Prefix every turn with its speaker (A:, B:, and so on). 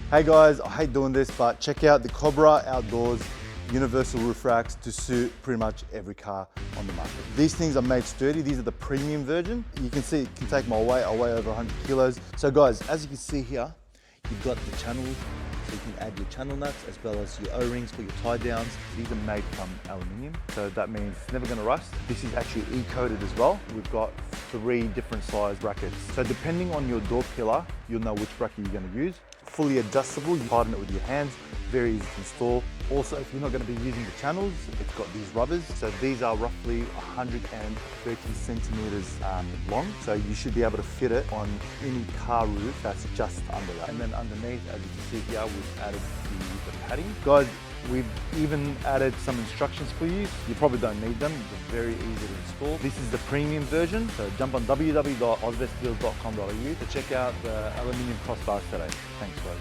A: Hey guys, I hate doing this, but check out the Cobra Outdoors universal roof racks to suit pretty much every car on the market. These things are made sturdy. These are the premium version. You can see it can take my weight. I weigh over 100 kilos. So guys, as you can see here, you've got the channels, so you can add your channel nuts as well as your O-rings for your tie downs. These are made from aluminium, so that means it's never gonna rust. This is actually E-coated as well. We've got 3 different size brackets. So depending on your door pillar, you'll know which bracket you're gonna use. Fully adjustable, you tighten it with your hands, very easy to install. Also, if you're not going to be using the channels, it's got these rubbers. So these are roughly 130 centimeters long. So you should be able to fit it on any car roof that's just under that. And then underneath, as you can see here, we've added the padding. Guys, we've even added some instructions for you. You probably don't need them, they're very easy to install. This is the premium version, so jump on www.ozbestdeals.com.au to check out the aluminium crossbars today. Thanks guys.